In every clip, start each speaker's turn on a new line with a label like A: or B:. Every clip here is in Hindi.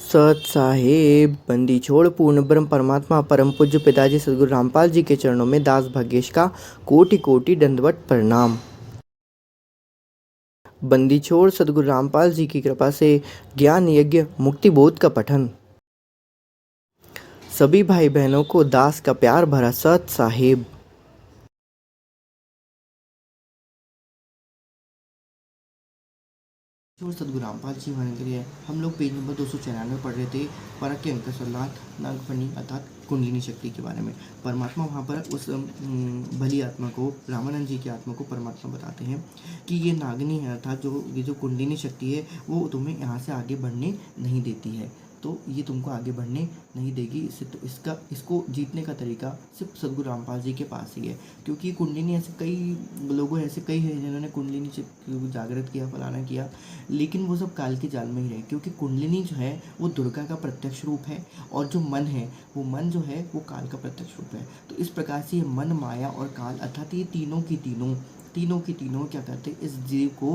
A: सत साहेब बंदी छोड़ पूर्ण ब्रह्म परमात्मा परम पूज्य पिताजी सदगुरु रामपाल जी के चरणों में दास भाग्येश का कोटि कोटि दंडवत प्रणाम। बंदी छोड़ सदगुरु रामपाल जी की कृपा से ज्ञान यज्ञ मुक्ति बोध का पठन। सभी भाई बहनों को दास का प्यार भरा सत साहेब। सदगुरु रामपाल जी महाराज के लिए हम लोग पेज नंबर 294 पढ़ रहे थे। परक के अंक सलाह नागफनी अर्थात कुंडलिनी शक्ति के बारे में। परमात्मा वहाँ पर उस भली आत्मा को, रामानंद जी की आत्मा को परमात्मा बताते हैं कि ये नागनी है, अर्थात ये जो कुंडलिनी शक्ति है वो तुम्हें यहाँ से आगे बढ़ने नहीं देती है, तो ये तुमको आगे बढ़ने नहीं देगी। इसको जीतने का तरीका सिर्फ सदगुरु रामपाल जी के पास ही है, क्योंकि कुंडलिनी ऐसे कई हैं जिन्होंने कुंडलिनी को जागृत किया, फलाना किया, लेकिन वो सब काल के जाल में ही रहे, क्योंकि कुंडलिनी जो है वो दुर्गा का प्रत्यक्ष रूप है और जो मन है वो काल का प्रत्यक्ष रूप है। तो इस प्रकार से ये मन, माया और काल अर्थात ये तीनों क्या करते हैं, इस जीव को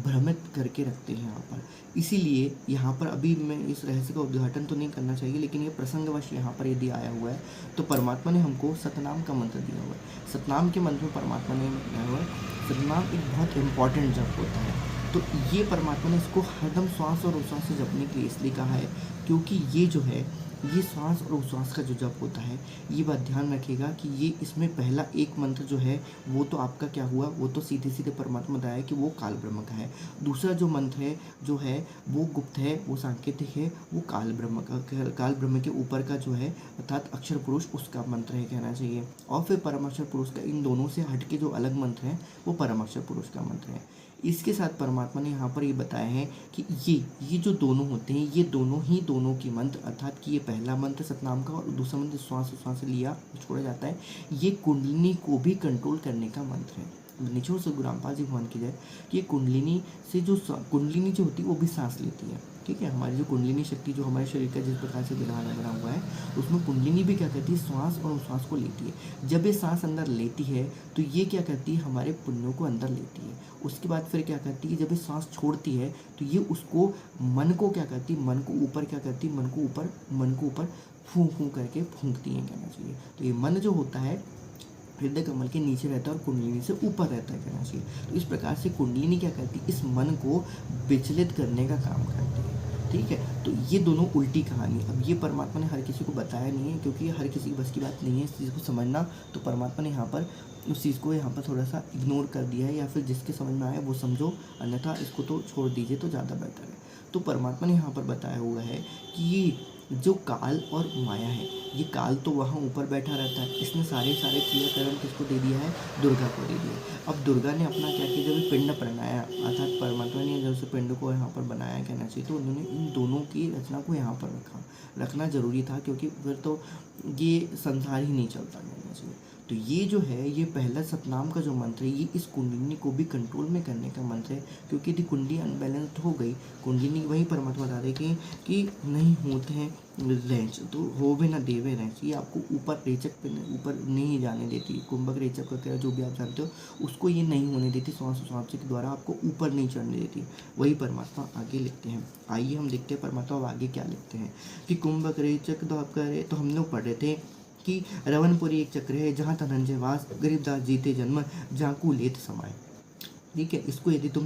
A: भ्रमित करके रखते हैं यहाँ पर। इसीलिए यहाँ पर अभी मैं इस रहस्य का उद्घाटन तो नहीं करना चाहिए, लेकिन ये प्रसंगवश यहाँ पर यदि आया हुआ है तो परमात्मा ने हमको सतनाम का मंत्र दिया हुआ है। सतनाम के मंत्र में परमात्मा ने दिया हुआ है, सतनाम एक बहुत इंपॉर्टेंट जप होता है। तो ये परमात्मा ने इसको हरदम श्वास और उच्छ्वास से जपने के लिए इसलिए कहा है, क्योंकि ये जो है ये श्वास और उच्छ्वास का जो जप होता है, ये बात ध्यान रखिएगा कि ये इसमें पहला एक मंत्र जो है वो तो आपका क्या हुआ, वो तो सीधे सीधे परमात्मा बताया कि वो काल ब्रह्म का है। दूसरा जो मंत्र है जो है वो गुप्त है, वो सांकेतिक है, वो काल ब्रह्म के ऊपर का जो है अर्थात अक्षर पुरुष उसका मंत्र है कहना चाहिए। और फिर परम अक्षर पुरुष का, इन दोनों से हट के जो अलग मंत्र है वो परम अक्षर पुरुष का मंत्र है। इसके साथ परमात्मा ने यहाँ पर ये बताया है कि ये जो दोनों होते हैं, ये दोनों के मंत्र, अर्थात कि ये पहला मंत्र सतनाम का और दूसरा मंत्र श्वास से लिया छोड़ा जाता है, ये कुंडलिनी को भी कंट्रोल करने का मंत्र है। निचोड़ सदगुरु रामपाल जी भगवान की जय कि ये कुंडलिनी जो होती है वो भी सांस लेती है। ठीक है, हमारी जो कुंडलिनी शक्ति जो हमारे शरीर का जिस प्रकार से बना हुआ है, उसमें कुंडलिनी भी क्या करती है, श्वास और उच्छ्वास को लेती है। जब ये सांस अंदर लेती है तो ये क्या करती है, हमारे पुण्यों को अंदर लेती है। उसके बाद फिर क्या करती है, जब ये सांस छोड़ती है तो ये उसको मन को क्या करती है, मन को ऊपर फूंक करके फूंकती है कहना चाहिए। तो ये मन जो होता है हृदय कमल के नीचे रहता है और कुंडलिनी से ऊपर रहता है कहना चाहिए। तो इस प्रकार से कुंडलिनी क्या करती है, इस मन को विचलित करने का काम करती है। ठीक है, तो ये दोनों उल्टी कहानी। अब ये परमात्मा ने हर किसी को बताया नहीं है, क्योंकि हर किसी की बस की बात नहीं है इस चीज़ को समझना। तो परमात्मा ने यहाँ पर उस चीज़ को यहाँ पर थोड़ा सा इग्नोर कर दिया है, या फिर जिसके समझ में आया वो समझो, अन्यथा इसको तो छोड़ दीजिए तो ज़्यादा बेहतर है। तो परमात्मा ने यहाँ पर बताया हुआ है कि ये जो काल और माया है, ये काल तो वहाँ ऊपर बैठा रहता है, इसने सारे क्रियाकर्म किसको दे दिया है, दुर्गा को दे दिया है। अब दुर्गा ने अपना क्या किया, जब पिंड बनाया, अर्थात परमात्मा ने जब से पिंड को यहाँ पर बनाया कहना चाहिए, तो उन्होंने इन दोनों की रचना को यहाँ पर रखना जरूरी था, क्योंकि फिर तो ये संसार ही नहीं चलता कहना चाहिए। तो ये जो है, ये पहला सतनाम का जो मंत्र है, ये इस कुंडलिनी को भी कंट्रोल में करने का मंत्र है, क्योंकि यदि कुंडली अनबैलेंस्ड हो गई, कुंडलिनी वही परमात्मा बता रहे कि नहीं होते हैं रेंच, तो होवे ना देवे रेंच, ये आपको ऊपर रेचक पे ऊपर नहीं जाने देती। कुंभक रेचक वगैरह जो भी आप जानते हो, उसको ये नहीं होने देती, श्वास के द्वारा आपको ऊपर नहीं चढ़ने देती। वही परमात्मा आगे लिखते हैं। आइए हम देखते हैं परमात्मा अब आगे क्या लिखते हैं कि कुंभक रेचक दो आप करे। तो हम लोग पढ़ रहे थे कि रवनपुरी एक चक्र है जहाँ धनंजय वास, गरीबदास जीते जन्म, जाकू लेत समाए। ठीक है, इसको यदि तुम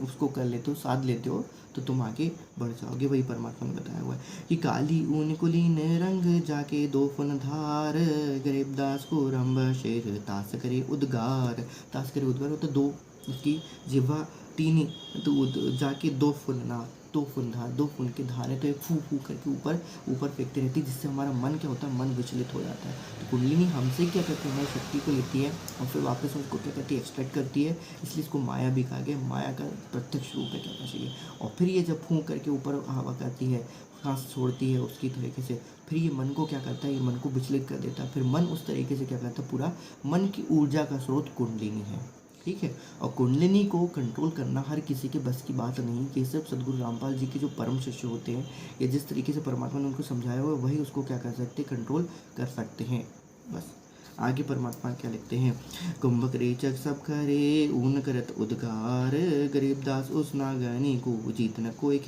A: उसको कर लेते हो, साध लेते हो, तो तुम आगे बढ़ जाओगे। वही परमात्मा ने बताया हुआ है कि काली ऊन कुलीन रंग जाके दो फन धार, गरीबदास को रंब शेर तास करे उद्गार। तास करे उद्गार होता दो, उसकी जिह्वा तीन, तो जाके दो फुन धार, दो फुन की धार है, तो ये फू करके ऊपर फेंकती रहती है, जिससे हमारा मन क्या होता है, मन विचलित हो जाता है। तो कुंडलिनी हमसे क्या करती है, हमारी शक्ति को लेती है और फिर वापस उसको क्या करती है, एक्सट्रैक्ट करती है। इसलिए इसको माया भी कहा गया, माया का प्रत्यक्ष रूप है कहना चाहिए। और फिर ये जब फूंक करके ऊपर हवा करती है, सांस छोड़ती है उसकी तरीके से, फिर ये मन को क्या करता है, ये मन को विचलित कर देता है। फिर मन उस तरीके से क्या करता है, पूरा मन की ऊर्जा का स्रोत कुंडलिनी है। ठीक है, और कुंडलिनी को कंट्रोल करना हर किसी के बस की बात नहीं। कि सिर्फ सदगुरु रामपाल जी के जो परम शिष्य होते हैं, या जिस तरीके से परमात्मा ने उनको समझाया हुआ है, वही उसको क्या कर सकते हैं, कंट्रोल कर सकते हैं। बस आगे परमात्मा क्या लिखते हैं, कुंभक रेचक सब करे ऊन करत उद्गार, गरीबदास उस नागनी को जीत न कोई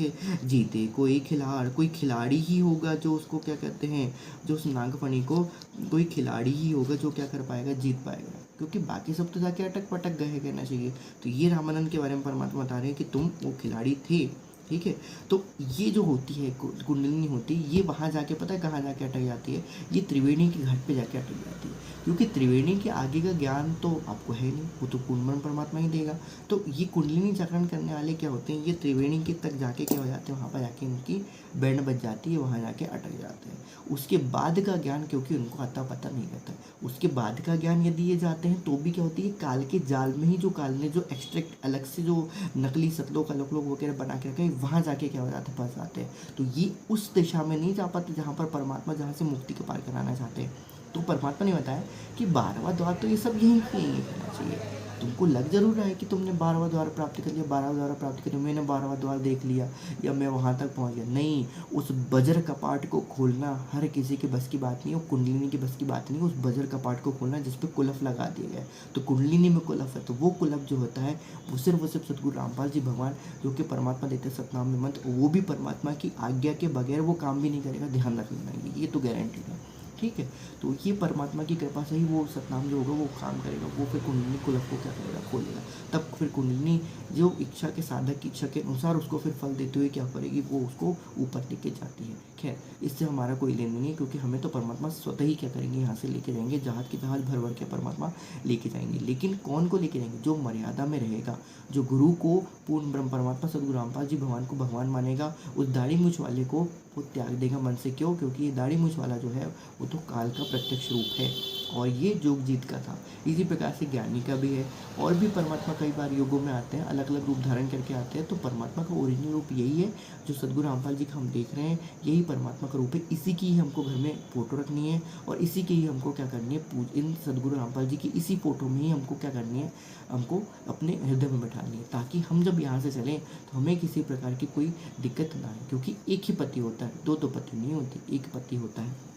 A: जीते कोई खिलाड़। कोई खिलाड़ी ही होगा जो उसको क्या कहते हैं, जो उस नागफणी को कोई खिलाड़ी ही होगा जो क्या कर पाएगा, जीत पाएगा, क्योंकि बाकी सब तो जाके अटक पटक गए कहना चाहिए। तो ये रामानंद के बारे में परमात्मा बता रहे हैं कि तुम वो खिलाड़ी थे, ठीक है। तो ये जो होती है कुंडलिनी होती है, ये वहाँ जाके पता है कहाँ जाके अटक जाती है, ये त्रिवेणी के घाट पे जाके अटक जाती है, क्योंकि त्रिवेणी के आगे का ज्ञान तो आपको है नहीं, वो तो पूर्ण परमात्मा ही देगा। तो ये कुंडलिनी जागरण करने वाले क्या होते हैं, ये त्रिवेणी के तक जाके क्या हो जाते हैं, वहाँ पर जाके इनकी बैंड बज जाती है, वहाँ जाके अटक जाते हैं। उसके बाद का ज्ञान क्योंकि उनको अता पता नहीं रहता, उसके बाद का ज्ञान यदि ये जाते हैं तो भी क्या होती है, काल के जाल में ही जो काल ने जो एक्सट्रैक्ट अलग से जो नकली सतलोक अलग वगैरह बना के रखे, वहाँ जाके क्या हो जाते हैं, फंस जाते हैं। तो ये उस दिशा में नहीं जा पाते जहाँ पर परमात्मा, जहाँ से मुक्ति के पार कराना चाहते हैं। तो परमात्मा ने बताया कि 12वां द्वार तो ये सब यहीं करना चाहिए। तुमको लग जरूर रहा है कि तुमने 12वां द्वार प्राप्त कर लिया, 12वां द्वार प्राप्त कर लिया, मैंने 12वां द्वार देख लिया या मैं वहाँ तक पहुँच गया। नहीं, उस बजर कपाट को खोलना हर किसी के बस की बात नहीं है, कुंडलिनी की बस की बात नहीं है। उस बजर कपाट को खोलना जिस पे कुलफ लगा दिया गया है, तो कुंडलिनी में कुलफ है, तो वो कुलफ जो होता है वो सिर्फ सदगुरु रामपाल जी भगवान जो कि परमात्मा देते सतनाम में मंत्र, वो भी परमात्मा की आज्ञा के बगैर वो काम भी नहीं करेगा, ध्यान रख लेना, ये तो गारंटीड है, ठीक है। तो ये परमात्मा की कृपा से ही वो सतनाम जो होगा वो काम करेगा, वो फिर कुंडलिनी कुलफ को क्या करेगा, खोलेगा। तब फिर कुंडलिनी जो इच्छा के साधक की इच्छा के अनुसार उसको फिर फल देते हुए क्या करेगी, वो उसको ऊपर लेके जाती है। खैर, इससे हमारा कोई लेन नहीं है, क्योंकि हमें तो परमात्मा स्वतः ही क्या करेंगे, यहाँ से लेके जाएंगे, जहाज की जहाज भर भर के परमात्मा लेके जाएंगे। लेकिन कौन को लेके जाएंगे, जो मर्यादा में रहेगा, जो गुरु को पूर्ण ब्रह्म परमात्मा सदगुरु रामपाल जी भगवान को भगवान मानेगा, उस दाढ़ी मूछ वाले को वो त्याग देगा मन से। क्यों? क्योंकि ये दाढ़ी मूछ वाला जो है वो तो काल का प्रत्यक्ष रूप है और ये जोगजीत का था। इसी प्रकार से ज्ञानी का भी है, और भी परमात्मा कई बार योगों में आते हैं, अलग अलग रूप धारण करके आते हैं। तो परमात्मा का ओरिजिनल रूप यही है जो सदगुरु रामपाल जी का हम देख रहे हैं, यही परमात्मा का रूप है। इसी की ही हमको घर में फ़ोटो रखनी है और इसी की ही हमको क्या करनी है, इन सदगुरु रामपाल जी की इसी फ़ोटो में ही हमको क्या करनी है, हमको अपने हृदय में बैठानी है, ताकि हम जब यहाँ से चलें तो हमें किसी प्रकार की कोई दिक्कत ना आए। क्योंकि एक ही पति होता है, दो तो पति नहीं होती, एक पति होता है।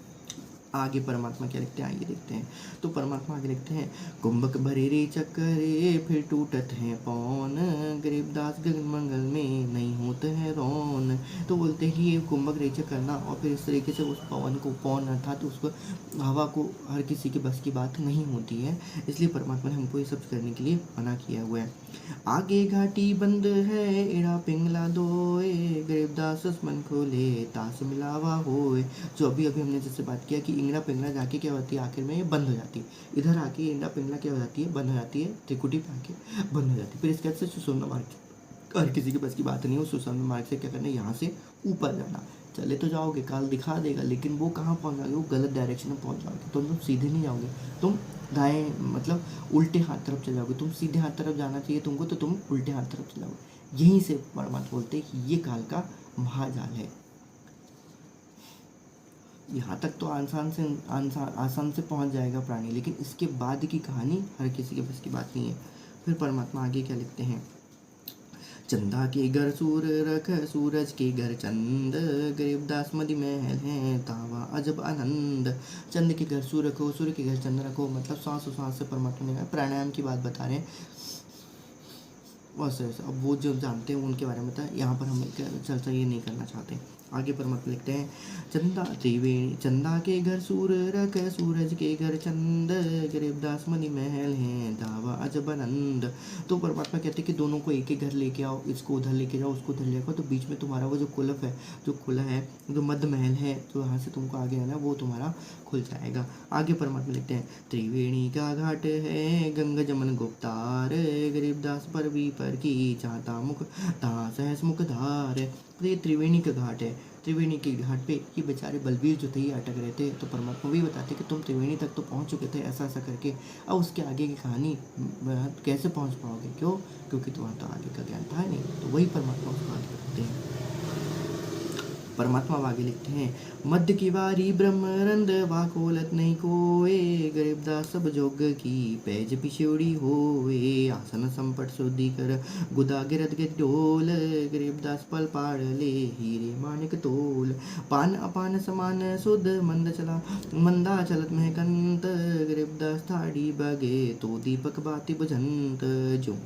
A: आगे परमात्मा क्या लिखते हैं, आइए देखते हैं। तो परमात्मा आगे लिखते हैं, कुंभक भरे रे चक्करे फिर टूटत है पौन, गरीबदास गगन मंगल में नहीं होते हैं रौन। तो बोलते हैं कि ये कुंभक रेचक करना और फिर इस तरीके से उस पवन को, पौन अर्थात उसको हवा को हर किसी के बस की बात नहीं होती है, इसलिए परमात्मा ने हमको ये सब करने के लिए मना किया हुआ है। आगे घाटी बंद है एड़ा पिंगला दोए, गरीबदास मन खोले तास मिलावा होए। जो अभी अभी हमने जैसे बात किया कि इंगड़ा पिंगड़ा जाके क्या होती है, आखिर में ये बंद हो जाती है, इधर आके इंगड़ा पिंगड़ा क्या हो जाती है, बंद हो जाती है, त्रिकुटी पे आके बंद हो जाती है। फिर इसके बाद से सुषुम्ना मार्ग, हर किसी के बस की बात नहीं हो, सुषुम्ना मार्ग से क्या करना है, यहाँ से ऊपर जाना। चले तो जाओगे, काल दिखा देगा, लेकिन वो कहाँ पहुँच जाओगे, वो गलत डायरेक्शन में पहुँच जाओगे। तो तुम सीधे नहीं जाओगे, तुम दाएं मतलब उल्टे हाथ तरफ चले जाओगे। तुम सीधे हाथ तरफ जाना चाहिए तुमको, तो तुम उल्टे हाथ तरफ चले जाओगे। यहीं से परमात्मा बोलते हैं कि ये काल का महाजाल है। यहाँ तक तो आसान से पहुँच जाएगा प्राणी, लेकिन इसके बाद की कहानी हर किसी के बस की बात नहीं है। फिर परमात्मा आगे क्या लिखते हैं, चंदा के घर सूर रख सूरज के घर चंद, गरीबदास मदि महल है तावा अजब आनंद। चंद के घर सूर्य रखो, सूर्य के घर चंद रखो, मतलब सांस सांस से परमात्मा ने प्राणायाम की बात बता रहे हैं। वैसे अब वो जो जानते हैं उनके बारे में बता, यहाँ पर हम चर्चा ये नहीं करना चाहते। आगे परमात्मा लिखते हैं, चंदा त्रिवेणी चंदा के घर सूर रख सूरज के घर चंद, गरीबदास मणि महल है दावा अजब आनंद। तो परमात्मा कहते हैं कि दोनों को एक एक घर लेके आओ, इसको उधर लेके जाओ, उसको उधर लेके आओ, तो बीच में तुम्हारा वो जो कुलफ है, जो खुला है, जो मध्य महल है, तो यहाँ से तुमको आगे आना, वो तुम्हारा खुल जाएगा। आगे परमात्मा लिखते हैं, त्रिवेणी का घाट है गंगा जमन गुप्तार, गरीबदास पर भी पर की चाहता मुख ता सहस मुख धार। तो ये त्रिवेणी का घाट है, त्रिवेणी के घाट पे ये बेचारे बलबीर जो थे ये अटक रहे थे। तो परमात्मा भी बताते कि तुम त्रिवेणी तक तो पहुंच चुके थे ऐसा ऐसा करके, अब उसके आगे की कहानी कैसे पहुंच पाओगे, क्यों? क्योंकि तुम्हारा तो आगे का ज्ञान था नहीं। तो वही परमात्मा उसको आगे बताते हैं। परमात्मा अब आगे लिखते हैं, मध्य की बारी ब्रह्मरंद वाकोलत नहीं कोए, गरीबदास सब जोग की पैज पिछोड़ी होए, आसन संपट शुद्धि कर गुदा गिरद के डोल, गरीबदास पल पाड़ ले हीरे मानिक तोल, पान अपान समान शुद्ध मंदा चलत में कंत, गरीबदास थाड़ी बगे तो दीपक बाति बुझंत, जो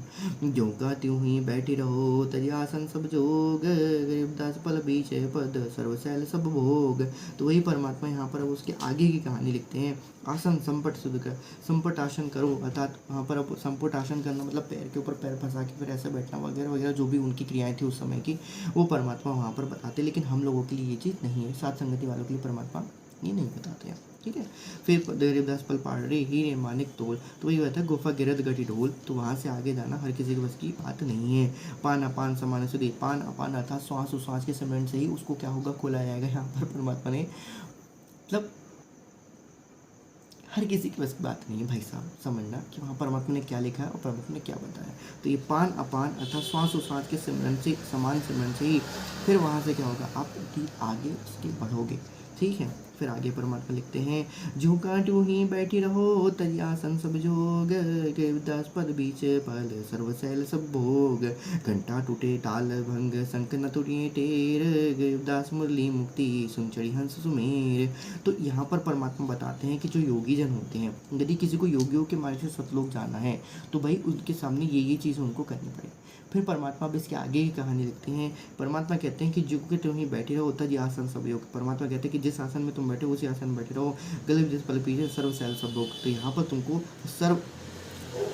A: जो का त्यों ही बैठी रहो तजी आसन सब जोग, गरीबदास पल बीच पद सर्वशैल सब भोग। तो वही परमात्मा यहाँ पर अब उसके आगे की कहानी लिखते हैं, आसन संपट शुद्ध कर, संपट आसन करो, अर्थात वहाँ पर अब संपट आसन करना मतलब पैर के ऊपर पैर फंसा के फिर ऐसे बैठना वगैरह वगैरह, जो भी उनकी क्रियाएं थी उस समय की, वो परमात्मा वहाँ पर बताते, लेकिन हम लोगों के लिए ये चीज़ नहीं है, सात संगति वालों के लिए परमात्मा ये नहीं बताते हैं। ठीक है, फिर गरीबदास पल पाड़ रे हीरे मानिक तोल, तो वही होता है गुफा गिरद गटी ढोल, तो वहाँ से आगे जाना हर किसी के बस की बात नहीं है। पान अपान समान सुधे, पान अपान अर्थात श्वास उश्वास के सिमरन से ही उसको क्या होगा, खोला जाएगा। यहाँ पर परमात्मा ने मतलब हर किसी की बस की बात नहीं है भाई साहब, समझना कि वहाँ परमात्मा ने क्या लिखा है और परमात्मा ने क्या बताया। तो ये पान अपान अर्थात श्वास उश्वास के सिमरन से, समान सिमरन से ही फिर वहाँ से क्या होगा, आप आगे उसके बढ़ोगे। ठीक है, फिर आगे परमात्मा लिखते हैं, झूका टू ही बैठी रहो तजी आसन सब जोग, गरीबदास पद बीच पल सर्वशैल सब भोग, घंटा टूटे ताल भंग शंख न टूटे टेर, गरीबदास मुरली मुक्ति सुन चढ़ी हंस सुमेर। तो यहाँ पर परमात्मा बताते हैं कि जो योगी जन होते हैं, यदि किसी को योगियों के मार्ग से सतलोक जाना है तो भाई उनके सामने ये चीज़ उनको करनी पड़े। फिर परमात्मा अब इसके आगे की कहानी लिखती हैं, परमात्मा कहते हैं कि जो कि तुम ही बैठे रहो तज आसन सब योग, परमात्मा कहते हैं कि जिस आसन में तुम बैठे हो उसी आसन में बैठे रहो, गले जिस पल पीछे सर्व शैल सब भोग, तो यहाँ पर तुमको सर्व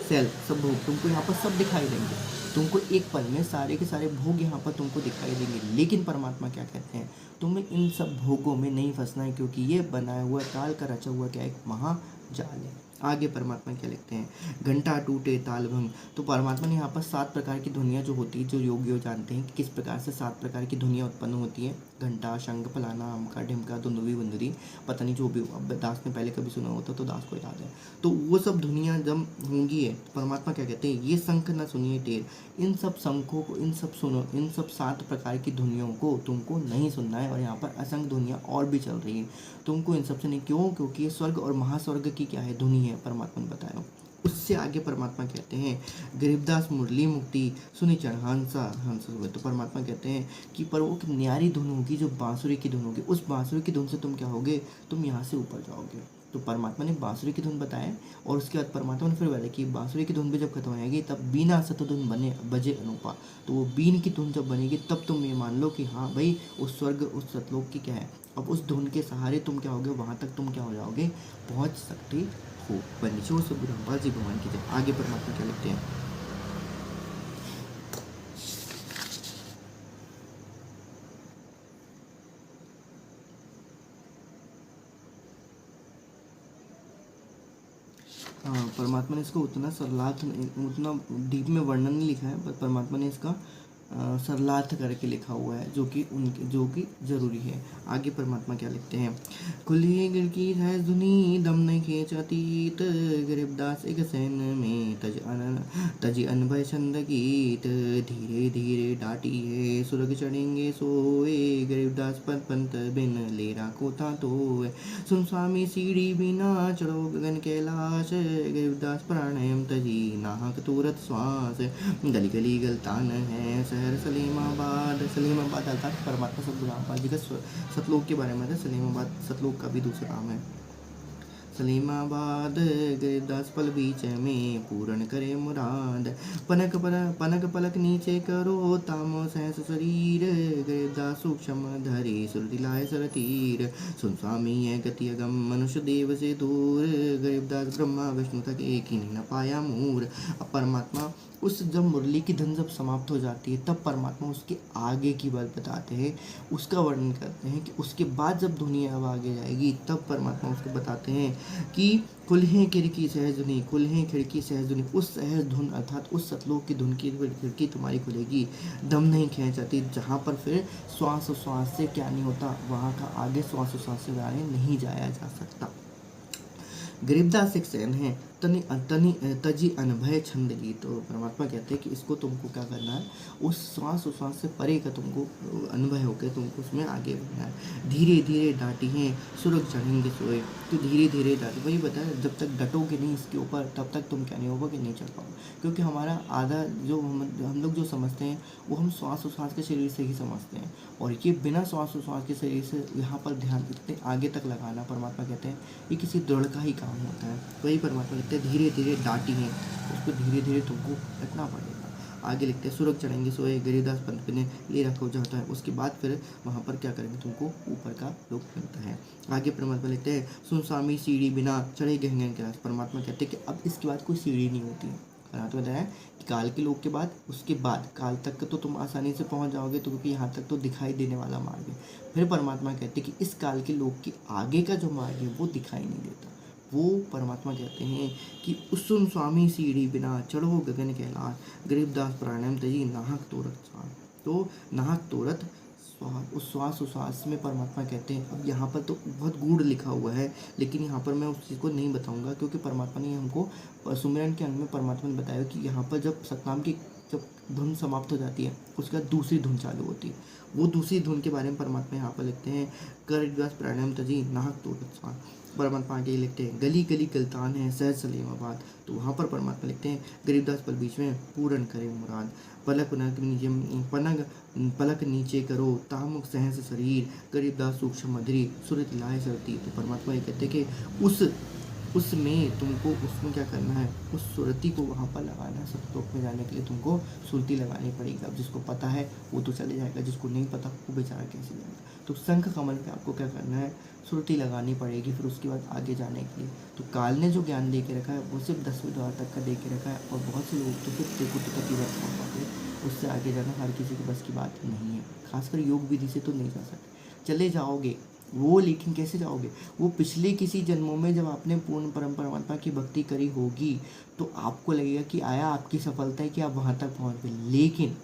A: शैल सब भोग, तुमको यहाँ पर सब दिखाई देंगे, तुमको एक पल में सारे के सारे भोग यहाँ पर तुमको दिखाई देंगे। लेकिन परमात्मा क्या कहते हैं, तुम्हें इन सब भोगों में नहीं फंसना है, क्योंकि ये बनाया हुआ ताल का रचा हुआ क्या एक महाजाल है। आगे परमात्मा क्या लिखते हैं, घंटा टूटे ताल भंग, तो परमात्मा ने यहाँ पर 7 प्रकार की ध्वनियाँ जो होती है, जो योगी जानते हैं कि किस प्रकार से 7 प्रकार की ध्वनियाँ उत्पन्न होती है, घंटा शंख फलाना अमका ढिमका दुंदुभी बंदुरी, पता नहीं जो भी, अब दास ने पहले कभी सुना होता तो दास को याद है। तो वो सब ध्वनियाँ जब होंगी है, परमात्मा क्या कहते हैं, ये शंख न सुनिए टेर, इन सब शंखों को, इन सब सुनो, इन सब 7 प्रकार की ध्वनियों को तुमको नहीं सुनना है। और यहाँ पर असंख्य ध्वनियाँ और भी चल रही है, तुमको इन सबसे नहीं, क्यों, क्योंकि ये स्वर्ग और महास्वर्ग की क्या है, ध्वनि है, परमात्मा ने बताया। उससे आगे परमात्मा कहते हैं, गरीबदास मुरली मुक्ति सुनी चढ़हांसा हंस हुए, तो परमात्मा कहते हैं कि पर वो न्यारी धुन होगी, जो बांसुरी की धुन होगी, उस बांसुरी की धुन से तुम क्या होगे, तुम यहाँ से ऊपर जाओगे। तो परमात्मा ने बांसुरी की धुन बताया, और उसके बाद परमात्मा ने फिर बताया कि बांसुरी की धुन भी जब खत्म हो जाएगी तब बीना सत धुन बने बजे अनुपा, तो वो बीन की धुन जब बनेगी तब तुम ये मान लो कि हाँ भाई उस स्वर्ग उस सतलोक की क्या है, अब उस धुन के सहारे तुम क्या होगे, वहाँ तक तुम क्या हो जाओगे, पहुँच सकते हो। बनीचो से बुरंबा जी भगवान की जय। आगे परमात्मा क्या लिखते हैं, हाँ परमात्मा ने इसको उतना सरलार्थ उतना डीप में वर्णन नहीं लिखा है, पर परमात्मा ने इसका सरलार्थ करके लिखा हुआ है, जो कि जरूरी है। आगे परमात्मा क्या लिखते हैं, खुली गिर की है धुनी दम नहीं खींचतीत, गरीबदास एक सैन में तज अनभय छंद गीत, धीरे धीरे डाटी है सुरग चढ़ेंगे सोए, गरीबदास पंत बिन लेरा को था तो, सुन स्वामी सीढ़ी बिना चढ़ो गगन कैलाश, गरीबदास प्राणायाम तजी नाहक तुरत श्वास, गली गली गलतान है शहर सलीमाबाद अर्थात परमात्मा सतगुरु जी का सतलोक के बारे में था। सलीमाबाद सतलोक का भी दूसरा नाम है। सलीमाबाद गरीबदास पल बीच में पूर्ण करे मुराद, पनक पलक नीचे करो तामो सहस शरीर, गरीबदास सूक्ष्म धरे सुरति लाए सरतीर, सुन स्वामी है गति अगम मनुष्य देव से दूर, गरीबदास ब्रह्मा विष्णु तक एक ही नहीं न पाया मूर। अब परमात्मा उस जब मुरली की धुन जब समाप्त हो जाती है तब परमात्मा उसके आगे की बात बताते हैं, उसका वर्णन करते हैं कि उसके बाद जब दुनिया अब आगे जाएगी तब परमात्मा उसको बताते हैं कि खुल्हें खिड़की सहज धुनी, खुल्हें खिड़की सहज धुनी, उस सहज धुन अर्थात उस सतलोक की धुन की खिड़की तुम्हारी खुलेगी, दम नहीं खींचती, जहाँ पर फिर श्वास श्वास से क्या नहीं होता, वहाँ का आगे श्वास श्वास से नहीं जाया जा सकता। गरीबदास एक सैन है तनि तनि तजी अनभय छंद ली। तो परमात्मा कहते हैं कि इसको तुमको क्या करना है, उस श्वास उश्वास से परे का तुमको अनुभव होकर तुमको उसमें आगे बढ़ना है। धीरे धीरे डांटी हैं सुरग चढ़ेंगे सोए। तो धीरे धीरे डांटी, वही बताया, जब तक डटोगे नहीं इसके ऊपर तब तक तुम क्या नहीं होगा कि नहीं चढ़ पाओगे। क्योंकि हमारा आधा जो हम लोग जो समझते हैं वो हम श्वास उश्वास के शरीर से ही समझते हैं, और ये बिना श्वास उश्वास के शरीर से यहाँ पर ध्यान इतने आगे तक लगाना, परमात्मा कहते हैं ये किसी दृढ़ का ही काम होता है। वही परमात्मा कहते हैं धीरे धीरे डांटी हैं, उसको धीरे धीरे तुमको रखना पड़ेगा। आगे लिखते हैं सुरग चढ़ेंगे सोए गरीबदास पंत ने ले रखा जाता है। उसके बाद फिर वहाँ पर क्या करेंगे, तुमको ऊपर का लोक मिलता है। आगे परमात्मा लिखते हैं सुन स्वामी सीढ़ी बिना चढ़े गहन कैलाश। परमात्मा कहते हैं कि अब इसके बाद कोई सीढ़ी नहीं होती है। परमात्मा बताया कि काल के लोक के बाद, उसके बाद काल तक तो तुम आसानी से पहुँच जाओगे, तो क्योंकि यहाँ तक तो दिखाई देने वाला मार्ग है। फिर परमात्मा कहते हैं कि इस काल के लोक के आगे का जो मार्ग है वो दिखाई नहीं देता। वो परमात्मा कहते हैं कि सुन स्वामी सीढ़ी बिना चढ़ो गगन कैलाश। गरीबदास प्राणायाम तजी नाहक तोरत स्वान। तो नाहक तोरत उस श्वास उश्वास में परमात्मा कहते हैं, अब यहाँ पर तो बहुत गूढ़ लिखा हुआ है, लेकिन यहाँ पर मैं उस चीज़ को नहीं बताऊँगा, क्योंकि परमात्मा ने हमको सुमिरन के अंग में परमात्मा ने बताया कि यहाँ पर जब सतनाम की जब धुन समाप्त हो जाती है उसके बाद दूसरी धुन चालू होती है। वो दूसरी धुन के बारे में परमात्मा यहाँ पर लिखते हैं गरीबदास प्राणायाम तजी नाहक तोरत स्वान। परमात्मा आगे लिखते हैं गली गली गलतान है सहज सलीमाबाद। तो वहाँ पर परमात्मा लिखते हैं गरीबदास पल बीच में पूर्ण करे मुराद। पलक नीचे करो तामुक सहस शरीर। गरीबदास सूक्ष्म मधुरी सुरत लाए सरती। तो परमात्मा ये कहते हैं कि उसमें तुमको उसमें क्या करना है, उस सुरती को वहाँ पर लगाना है। सतलोक में जाने के लिए तुमको सुरती लगानी पड़ेगी। अब जिसको पता है वो तो चले जाएगा, जिसको नहीं पता वो बेचारा कैसे जाएगा। तो शंख कमल पे आपको क्या करना है, सुरती लगानी पड़ेगी। फिर उसके बाद आगे जाने के लिए तो काल ने जो ज्ञान दे के रखा है वो सिर्फ 10वें द्वार तक का दे के रखा है, और बहुत से लोग तो सिर्फ त्रिकुट तक ही रख पाते। उससे आगे जाना हर किसी के बस की बात नहीं है। खासकर योग विधि से तो नहीं जा सकते। चले जाओगे वो, लेकिन कैसे जाओगे, वो पिछले किसी जन्मों में जब आपने पूर्ण परमात्मा की भक्ति करी होगी तो आपको लगेगा कि आया आपकी सफलता है कि आप वहाँ तक पहुँच गए। लेकिन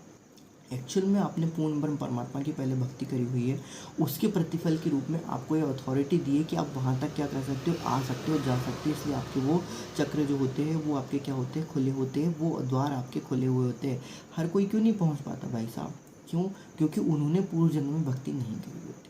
A: एक्चुअल में आपने पूर्ण ब्रह्म परमात्मा की पहले भक्ति करी हुई है, उसके प्रतिफल के रूप में आपको ये अथॉरिटी दी है कि आप वहाँ तक क्या कर सकते हो, आ सकते हो, जा सकते हो। इसलिए आपके वो चक्र जो होते हैं वो आपके क्या होते हैं, खुले होते हैं। वो द्वार आपके खुले हुए होते हैं। हर कोई क्यों नहीं पहुँच पाता भाई साहब, क्यों? क्योंकि उन्होंने पूर्व जन्म में भक्ति नहीं करी होती।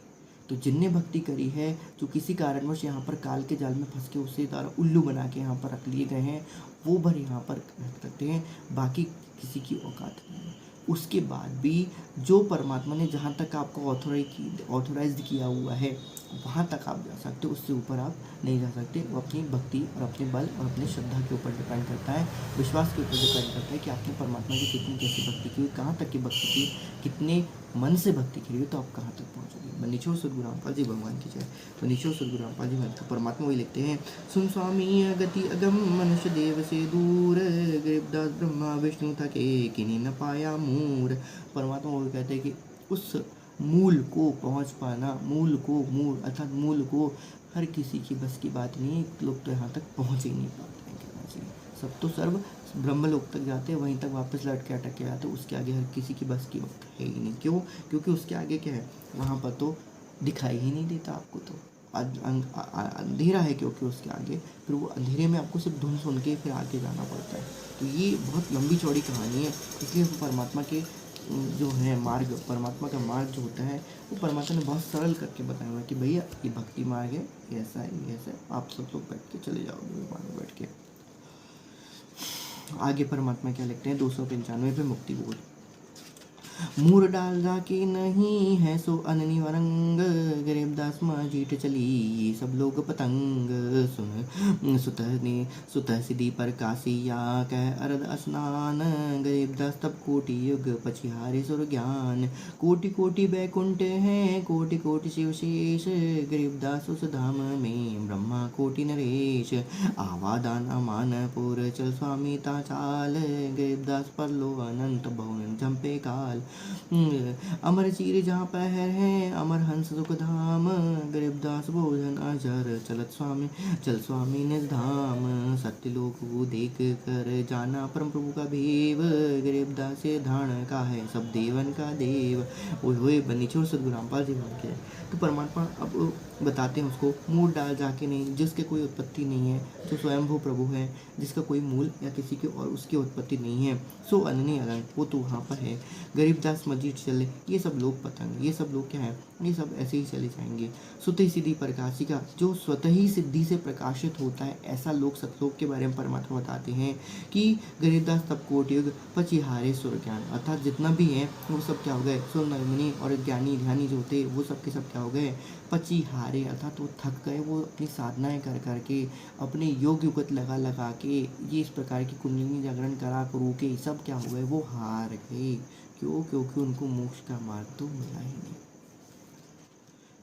A: तो जिनने भक्ति करी है, जो किसी कारणवश यहाँ पर काल के जाल में फंस के उससे द्वारा उल्लू बना के यहाँ पर रख लिए गए हैं, वो भर यहाँ पर रख सकते हैं, बाकी किसी की औकात नहीं है। उसके बाद भी जो परमात्मा ने जहाँ तक आपको ऑथोराइज किया हुआ है वहाँ तक आप जा सकते हो, उससे ऊपर आप नहीं जा सकते। वो अपनी भक्ति और अपने बल और अपनी श्रद्धा के ऊपर डिपेंड करता है, विश्वास के ऊपर डिपेंड करता है कि आपने परमात्मा की कितनी कैसी भक्ति की, कहाँ तक की भक्ति की, कितने मन से भक्ति की है, तो आप कहाँ तक पहुँचोगे। निचो सदगुरु रामपाल जी भगवान की जय। तो निचो सदगुरु रामपाल जी भगवान, परमात्मा वही लिखते हैं सुन स्वामी गति अगम मनुष्य देव से दूर। गरीबदास ब्रह्मा विष्णु थके किन्हीं न पाया मूर। परमात्मा वही कहते हैं कि उस मूल को पहुँच पाना, मूल अर्थात मूल को हर किसी की बस की बात नहीं। लोग तो यहाँ तक पहुँच ही नहीं पाते हैं, कहना चाहिए। सब तो सर्व ब्रह्मलोक तक जाते हैं, वहीं तक वापस लौट के अटक के आते, उसके आगे हर किसी की बस की बात है ही नहीं। क्यों? क्योंकि उसके आगे क्या है, वहाँ पर तो दिखाई ही नहीं देता आपको, तो अंधेरा है। क्योंकि उसके आगे फिर वो अंधेरे में आपको सिर्फ धुन सुन के फिर आगे जाना पड़ता है। तो ये बहुत लंबी चौड़ी कहानी है, इसलिए परमात्मा के जो है मार्ग, परमात्मा का मार्ग जो होता है वो परमात्मा ने बहुत सरल करके बताया हुआ है कि भैया ये भक्ति मार्ग है, ऐसा है, ऐसा है। आप सब लोग बैठ के चले जाओगे भगवान में बैठ के। आगे परमात्मा क्या लिखते हैं 295 पे मुक्ति बोध। मूर डाल जाके नहीं है सो अननी वरंग। गरीबदास जीट चली ये सब लोग पतंग। सुन सुतह सिद्धि पर कासिया कह अरद स्नान। गरीबदास तब कोटि युग पछिहारे सुर ज्ञान। कोटि कोटि बैकुंठ हैं कोटि कोटि शिवशेष। गरीबदास उस धाम में ब्रह्मा कोटि नरेश। आवादान अमानपुर चल स्वामी ता चाल। गरीबदास पर लो अनंत बहुन झंपे काल। अमर चीर जहाँ पहर है, अमर हंस सुख धाम, गरीबदास भोजन अजर, चलत स्वामी चल स्वामी निज धाम। सत्य लोक को देख कर जाना परम प्रभु का भेव, गरीबदास से धारण का है सब देवन का देव। ओए होए बनी छोड़ सदगुरु रामपाल जी बोल के। तो परमात्मा अब बताते हैं उसको, मूल डाल जाके नहीं, जिसके कोई उत्पत्ति नहीं है, जो स्वयंभू प्रभु है, जिसका कोई मूल या किसी की और उसकी उत्पत्ति नहीं है, सो अनन्य अलंग, वो तो वहाँ पर है। गरीबदास मस्जिद चले, ये सब लोग पतंग, ये सब लोग क्या है, ये सब ऐसे ही चले जाएंगे। स्वतः सिद्धि प्रकाशिका, जो स्वतः ही सिद्धि से प्रकाशित होता है, ऐसा लोग सतलोक के बारे में परमात्मा बताते हैं कि गरीबदास तब कोट युग पचिहारे सुर ज्ञान, अर्थात जितना भी है वो सब क्या हो गए, सुर नरमुनि और ज्ञानी ध्यानी जो होते वो सब के सब क्या हो गए, पचिहारे, अर्थात वो थक गए, वो अपनी साधनाएं कर करके, अपने योग युगत लगा लगा के, ये इस प्रकार की कुंडलिनी जागरण करा करू के सब क्या हो गए, वो हार गए। क्यों? क्योंकि उनको मोक्ष का मार्ग तो मिला ही नहीं।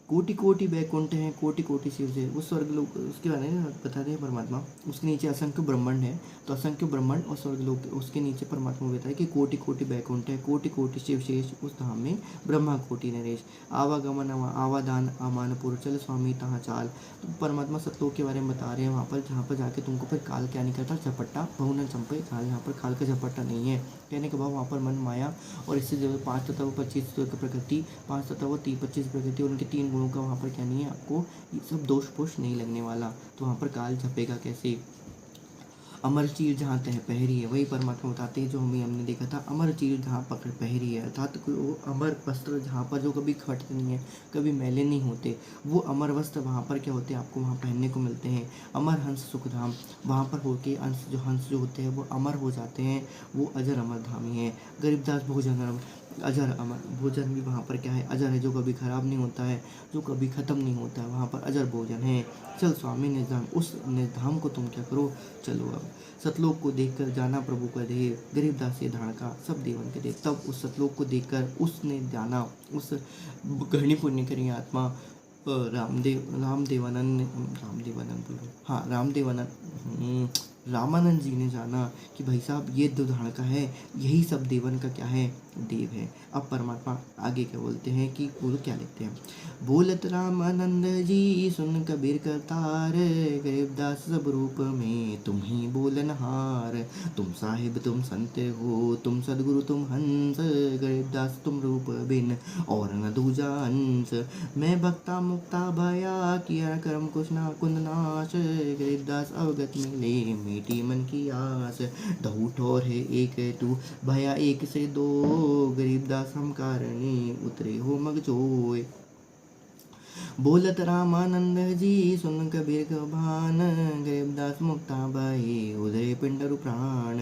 A: कोटि कोटि वैकुंठ हैं, कोटि कोटि शिव से, वो स्वर्ग लोक, उसके बारे में बताते हैं परमात्मा। उसके नीचे असंख्य ब्रह्मांड है, तो असंख्य ब्रह्मांड और स्वर्ग लोक, उसके नीचे परमात्मा बताया कि कोटि कोटि वैकुंठ है, कोटि कोटि शिव शेष, उस धाम में ब्रह्मा कोटि नरेश, आवागमन आवादान अमानपुर, चल स्वामी तहाँ चाल। तो परमात्मा सतलोक के बारे में बता रहे हैं, वहाँ पर जहाँ पर जाके तुमको फिर काल क्या नहीं करता, झपट्टा बहुन चंपे, यहाँ पर काल का झपट्टा नहीं है। कहने के बाद वहाँ पर मन माया और इससे जो 5 तत्व 25 प्रकृति, 5 तत्व 25 प्रकृति और उनके 3 गुणों का वहाँ पर क्या नहीं है, आपको ये सब दोष पोष नहीं लगने वाला। तो वहाँ पर काल झपेगा कैसे। अमर चीर जहाँ तह पहरी है, वही परमात्मा बताते हैं जो हमने देखा था, अमर चीर जहाँ पकड़ पहरी है, अर्थात वो अमर वस्त्र जहाँ पर जो कभी फटते नहीं है, कभी मैले नहीं होते, वो अमर वस्त्र वहाँ पर क्या होते हैं, आपको वहाँ पहनने को मिलते हैं। अमर हंस सुखधाम, वहाँ पर होके हंस जो होते हैं वो अमर हो जाते हैं, वो अजर अमर धामी है। गरीबदास भोजन अजर अमर, भोजन भी वहाँ पर क्या है, अजर है, जो कभी खराब नहीं होता है, जो कभी ख़त्म नहीं होता है, वहाँ पर अजर भोजन है। चल स्वामी निधाम, उस निधाम को तुम क्या करो, चलो अब। सतलोक को देखकर जाना प्रभु का देव, गरीबदास ये धारण का सब देवन के देव। तब उस सतलोक को देखकर उसने जाना, उस गहनी पुण्य करी आत्मा रामानंद जी ने जाना कि भाई साहब ये दो धारण का है, यही सब देवन का क्या है, देव है। अब परमात्मा आगे क्या बोलते हैं कि वो क्या लिखते हैं, बोलत रामानंद जी सुन कबीर करतार, गरीबदास सब रूप में तुम ही बोलनहार, तुम साहिब तुम संत हो, तुम सदगुरु तुम हंस, गरीबदास तुम रूप बिन और न दूजा अंश, मैं भक्ता मुक्ता भया किया कर्म कुछ ना कुंद नाश, गरीबदास अवगत मिले मीठी मन की आस, दहु ठोर है एक तू भया एक से दो, गरीबदास हम कारणी उतरे हो मगजोय। बोलत रामानंद जी सुन कबीर का भान, गरीबदास मुक्ता बाई उदय पिंडरु प्राण।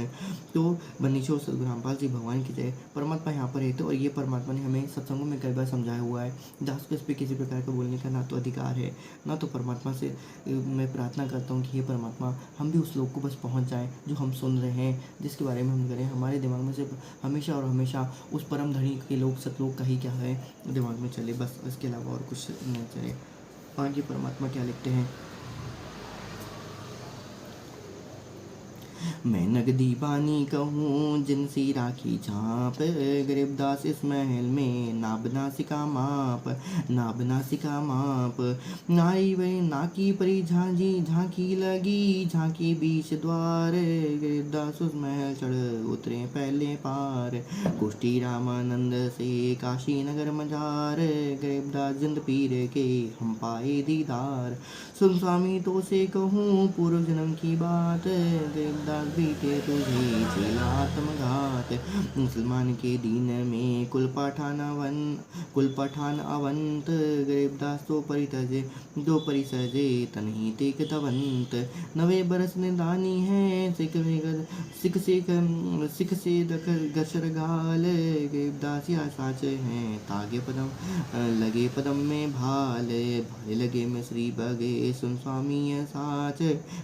A: तो बनीशो सदगुरु रामपाल जी भगवान की जय। परमात्मा यहाँ पर है, तो और ये परमात्मा ने हमें सत्संगों में कई बार समझाया हुआ है। दास को इस पर किसी प्रकार का बोलने का ना तो अधिकार है, ना तो परमात्मा से मैं प्रार्थना करता हूँ कि हे परमात्मा हम भी उस लोग को बस पहुँच जाएँ जो हम सुन रहे हैं, जिसके बारे में हम करें। हमारे दिमाग में सिर्फ हमेशा और हमेशा उस परम धनी के लोग सतलोक का ही क्या है दिमाग में चले, बस इसके अलावा और कुछ नहीं चले। आगे परमात्मा क्या लिखते हैं, मैं नगदी बानी कहूँ जिनसी राखी झाँप, गरीबदास इस महल में नाब नासिका माप, नाब नासिका माप, नारी वही नाकी परी झांझी झांकी लगी, झांकी बीच द्वार, गरीबदास उस महल चढ़ उतरे पहले पार, कुष्ठी रामानंद से काशी नगर मजार, गरीबदास जिंद पीर के हम पाए दीदार, सुन स्वामी तो से कहूँ पूर्व जन्म की बात, गरीबदास बीते तुझे चेला आत्मघात, मुसलमान के दीन में कुल पठान अवंत, गरीबदास तो परितजे दो परिसजे तनही तेक तवंत, नवे बरस निदानी है सिख से गसर गाल, गरीबदास या साच हैं तागे पदम लगे पदम में भाल, भाले लगे में श्री बगे सुन स्वामी साच,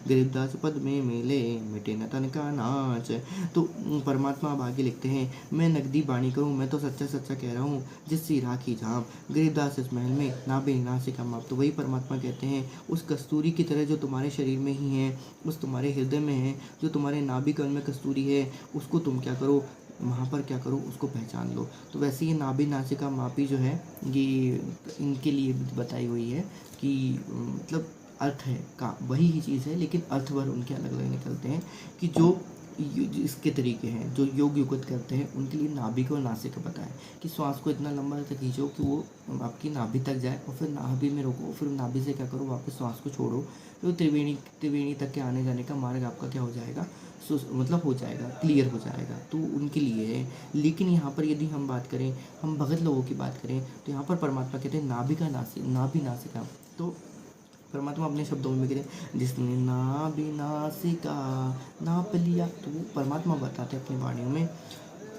A: गरीबदास पद में मिले मिटे न तन का नाच। तो परमात्मा अब आगे लिखते हैं, मैं नगदी बाणी कहूँ, मैं तो सच्चा सच्चा कह रहा हूँ, जिससी राखी झाँप, गरीबदास इस महल में नाभि नासिका माप। तो वही परमात्मा कहते हैं, उस कस्तूरी की तरह जो तुम्हारे शरीर में ही है, उस तुम्हारे हृदय में है, जो तुम्हारे नाभि कमल में कस्तूरी है, उसको तुम क्या करो, वहाँ पर क्या करो, उसको पहचान लो। तो वैसे ये नाभि नासिका मापी जो है ये इनके लिए बताई हुई है कि मतलब अर्थ है का वही ही चीज़ है, लेकिन अर्थवर उनके अलग अलग निकलते हैं कि जो इसके तरीके हैं जो योग युगत करते हैं उनके लिए नाभि को और नासिका पता है कि श्वास को इतना लंबा तक खींचो कि वो आपकी नाभि तक जाए और फिर नाभि में रोको, फिर नाभि से क्या करो, वापस श्वास को छोड़ो, तो त्रिवेणी तक के आने जाने का मार्ग आपका क्या हो जाएगा, मतलब हो जाएगा, क्लियर हो जाएगा। तो उनके लिए है। लेकिन यहाँ पर यदि हम बात करें, हम भगत लोगों की बात करें, तो यहाँ पर परमात्मा कहते हैं नाभि नासिका। तो परमात्मा अपने शब्दों में कहते हैं जिसने नाभि नासिका नाप लिया, तो वो परमात्मा बताते हैं अपनी वाणियों में,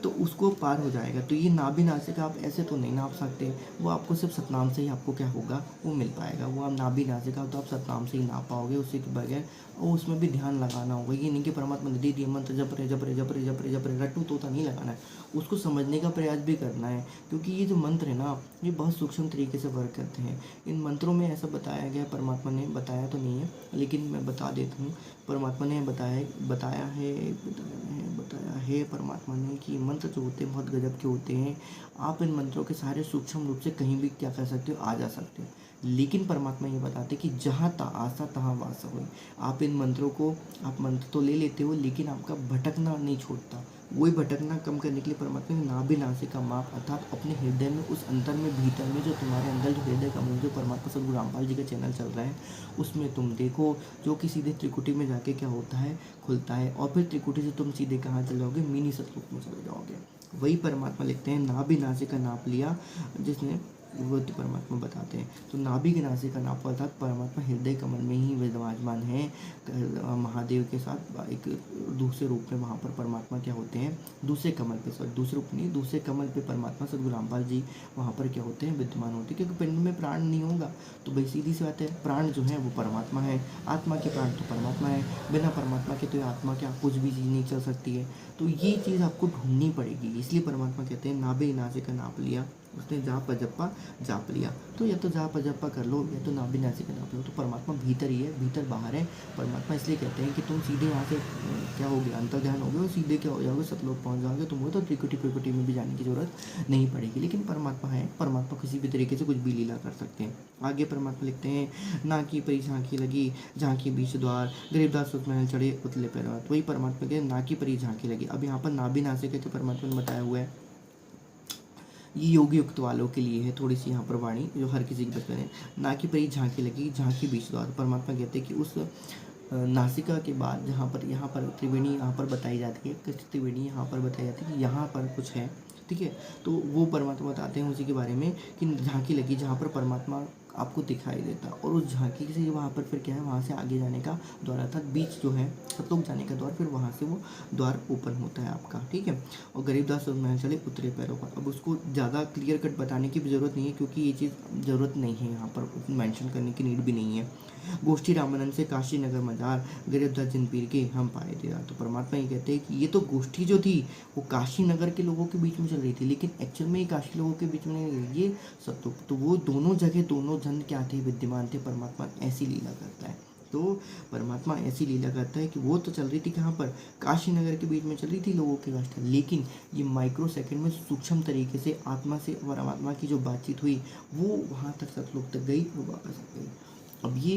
A: तो उसको पार हो जाएगा। तो ये नाभि नासिका आप ऐसे तो नहीं नाप सकते, वो आपको सिर्फ सतनाम से ही आपको क्या होगा, वो मिल पाएगा। वो आप नाभि नासिका तो आप सतनाम से ही नाप पाओगे, उससे के बगैर। और उसमें भी ध्यान लगाना होगा, ये नहीं कि परमात्मा ने दे दिए मंत्र जप रहे जप रहे जप रहे जप रहे जप रहे, रट्टू तोता नहीं लगाना है, उसको समझने का प्रयास भी करना है। क्योंकि ये जो मंत्र है ना, ये बहुत सूक्ष्म तरीके से वर्क करते हैं। इन मंत्रों में ऐसा बताया गया, परमात्मा ने बताया तो नहीं है, लेकिन मैं बता देता हूँ। परमात्मा ने बताया है परमात्मा ने कि मंत्र जो होते हैं बहुत गजब के होते हैं। आप इन मंत्रों के सारे सूक्ष्म रूप से कहीं भी क्या कर सकते हो, आ जा सकते हो। लेकिन परमात्मा ये बताते कि जहाँ आसा तहाँ वास हो। आप इन मंत्रों को, आप मंत्र तो ले लेते हो, लेकिन आपका भटकना नहीं छोड़ता। वही भटकना कम करने के लिए परमात्मा ने नाभि नासिका माप अर्थात अपने हृदय में, उस अंतर में, भीतर में, जो तुम्हारे अंदर जो हृदय का जो परमात्मा सदगुरु रामपाल जी का चैनल चल रहा है, उसमें तुम देखो, जो कि सीधे त्रिकुटी में जाके क्या होता है, खुलता है। और फिर त्रिकुटी से तुम सीधे कहाँ चले जाओगे, मिनी सतलुक में चले जाओगे। वही परमात्मा लिखते हैं नाभि नासिका नाप लिया जिसने, वो परमात्मा बताते हैं। तो नाभि के नासिका नाप अर्थात परमात्मा हृदय कमल में ही विराजमान है महादेव के साथ। एक दूसरे रूप में वहाँ पर परमात्मा क्या होते हैं, दूसरे कमल पे, सॉरी दूसरे रूप नहीं, दूसरे कमल पे परमात्मा सदगुरु रामपाल जी वहाँ पर क्या होते हैं, विद्यमान होते हैं। क्योंकि पिंड में प्राण नहीं होगा, तो भाई सीधी सी बात है, प्राण जो है वो परमात्मा है, आत्मा के प्राण तो परमात्मा है। बिना परमात्मा के तो आत्मा क्या कुछ भी चीज़ नहीं चल सकती है। तो ये चीज़ आपको ढूंढनी पड़ेगी। इसलिए परमात्मा कहते हैं नाभि नासिका नाप लिया, उसने जाप अजप्पा जाप लिया। तो या तो जाप अजप्पा कर लो, या तो नाभि नासिका नाप लो। तो परमात्मा भीतर ही है, भीतर बाहर है। परमात्मा इसलिए कहते हैं कि तुम सीधे यहाँ से क्या हो गया, अंतर ध्यान हो गया और सीधे क्या हो जाओगे, सतलोक पहुँच जाओगे। तुमको तो त्रिकुटी में भी जाने की जरूरत नहीं पड़ेगी। लेकिन परमात्मा है, परमात्मा किसी भी तरीके से कुछ भी लीला कर सकते हैं। आगे परमात्मा लिखते हैं ना की परी झांकी लगी, झांकी बीच द्वार, गरीबदास सुत महल चढ़े उतले पैरवात। वही परमात्मा के ना की परी झांकी लगी। अब यहाँ पर नाभि नासिका के परमात्मा ने बताया हुआ है, ये योगी युक्त वालों के लिए है। थोड़ी सी यहाँ पर वाणी जो हर किसी की बचपन है। ना की परी झांकी लगी, झांकी बीच द्वार। परमात्मा कहते हैं कि उस नासिका के बाद यहाँ पर त्रिवेणी यहाँ पर बताई जाती है, त्रिवेणी यहाँ पर बताई जाती है कि यहाँ पर कुछ है, ठीक है। तो वो परमात्मा बताते हैं उसी के बारे में कि झांकी लगी, जहाँ पर परमात्मा आपको दिखाई देता। और उस झांकी से वहाँ पर फिर क्या है, वहाँ से आगे जाने का द्वार अर्थात बीच जो है सतलोक जाने का द्वार, फिर वहाँ से वो द्वार ओपन होता है आपका, ठीक है। और गरीबदास महल चले उतरे पैरों पर। अब उसको ज़्यादा क्लियर कट बताने की भी ज़रूरत नहीं है, क्योंकि ये चीज़ ज़रूरत नहीं है, यहाँ पर मेंशन करने की नीड भी नहीं है। गोष्ठी रामानंद से काशी नगर मजार, गरीबदास जिन पीर के हम पाए दिया। तो परमात्मा ये कहते हैं कि ये तो गोष्ठी जो थी वो काशी नगर के लोगों के बीच में चल रही थी, लेकिन एक्चुअल में ये काशी लोगों के बीच में नहीं, ये सतलुक। तो वो दोनों जगह दोनों जन क्या थे, विद्यमान थे। परमात्मा ऐसी लीला करता है। तो परमात्मा ऐसी लीला करता है कि वो तो चल रही थी कहाँ पर, काशी नगर के बीच में चल रही थी लोगों के वास्ते, लेकिन ये माइक्रो सेकंड में सूक्ष्म तरीके से आत्मा से परमात्मा की जो बातचीत हुई वो वहाँ तक सतलुक तक गई, वो वापस आ गई। अब ये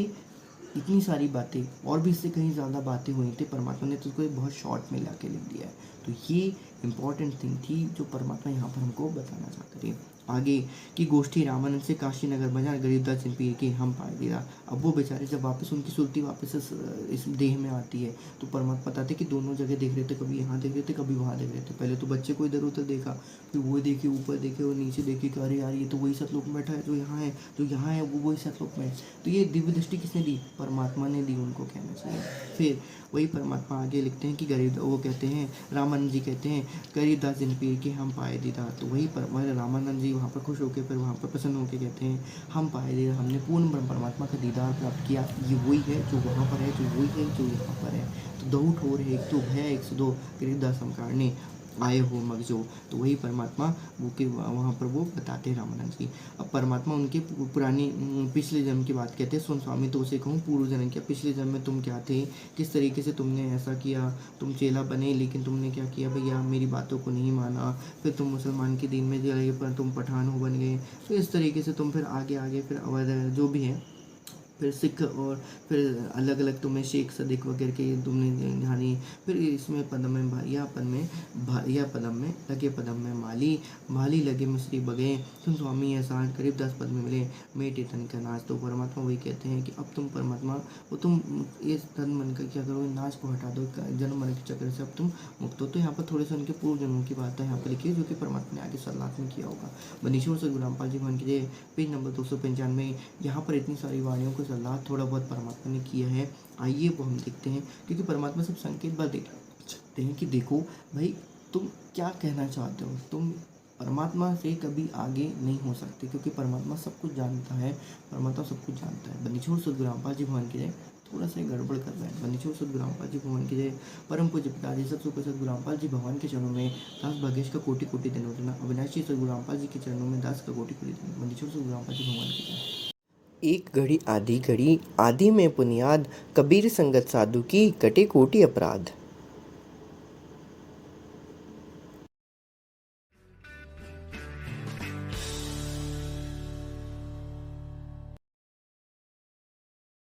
A: इतनी सारी बातें और भी इससे कहीं ज़्यादा बातें हुई थी, परमात्मा ने तो उसको बहुत शॉर्ट में ला के लिख दिया है। तो ये इम्पॉर्टेंट थिंग थी जो परमात्मा यहाँ पर हमको बताना चाहते थे। आगे की गोष्ठी रामानंद से काशी नगर बाजार, गरीबदास जिन पीर के हम पाए दिया। अब वो बेचारे जब वापस उनकी सुरती वापस इस देह में आती है, तो परमात्मा बताते कि दोनों जगह देख रहे थे, कभी यहाँ देख रहे थे, कभी वहाँ देख रहे थे। पहले तो बच्चे को इधर उधर देखा, फिर वो देखे, ऊपर देखे और नीचे देखे कि अरे यार ये तो वही सतलोक में बैठा है जो यहाँ है, जो यहाँ है वो वही सतलोक में है। तो ये दिव्य दृष्टि किसने दी, परमात्मा ने दी, उनको कहना चाहिए। फिर वही परमात्मा आगे लिखते हैं कि गरीब, वो कहते हैं रामानंद जी कहते हैं गरीबदास जिन पीर के हम पाए दीदार। तो वही रामानंद जी वहाँ पर खुश होकर, फिर वहाँ पर प्रसन्न होकर कहते हैं हम पाए दीदार, हमने पूर्ण ब्रह्म परमात्मा का दीदार प्राप्त किया। ये वही है जो वहाँ पर है, जो वही है जो यहाँ पर है। तो दो ठोर है, एक तो भय, एक सो दो, गरीबदास हम कारणे आए हो मगजो। तो वही परमात्मा वो के वहाँ पर वो बताते हैं रामानंद जी। अब परमात्मा उनके पुरानी पिछले जन्म की बात कहते हैं। सुन स्वामी तो उसे कहूँ पूर्व जन्म क्या, पिछले जन्म में तुम क्या थे, किस तरीके से तुमने ऐसा किया, तुम चेला बने लेकिन तुमने क्या किया भैया, मेरी बातों को नहीं माना, फिर तुम मुसलमान के दीन में चले गए पर तुम पठान हो बन गए। तो इस तरीके से तुम फिर आगे आगे फिर अवध जो भी है, फिर सिख और फिर अलग अलग तुम्हें शेख सदिक वगैरह के तुमने जानी। फिर इसमें पदम में भाइया पदम में लगे, पदम में माली, माली लगे मिश्री बगे, तुम स्वामी एहसान करीब 10 पद में मिले, मेटे तन का नाच। तो परमात्मा वही कहते हैं कि अब तुम परमात्मा वो तुम इस तन मन का क्या करो, नाच को हटा दो, जन्म मरण के चक्कर से अब तुम मुक्त हो। तो यहाँ पर थोड़े से उनके पूर्व जन्मों की बात है यहाँ पर लिखी है, जो कि परमात्मा ने आगे सलाह में किया होगा। बनीश्वर से गुलामपाल जी भवन के पेज नंबर 295। यहाँ पर इतनी सारी वाणियों को सलाह थोड़ा बहुत परमात्मा ने किया है। आइए वो हम देखते हैं, क्योंकि परमात्मा सब संकेत बात देख सकते हैं कि देखो भाई तुम क्या कहना चाहते हो। तुम परमात्मा से कभी आगे नहीं हो सकते, क्योंकि परमात्मा सब कुछ जानता है, परमात्मा सब कुछ जानता है। बनीश्वर सदगुरु रामपाल जी भवन की जय। थोड़ा सा गड़बड़ कर रहा है। बनीश्वर सदगुरु रामपाल जी भवन की जय। परम पूज्य पिताजी सब सुख सदगुरु रामपाल जी भगवान के चरणों में दास भागेश का कोटि कोटि दंडवत। अविनाशी सदगुरु रामपाल जी के चरणों में दास का कोटि कोटि दंडवत। बनीश्वर सदगुरु रामपाल जी भगवान की जय।
B: एक घड़ी आधी घड़ी, आधी में पुनियाद, कबीर संगत साधु की कटे कोटि अपराध।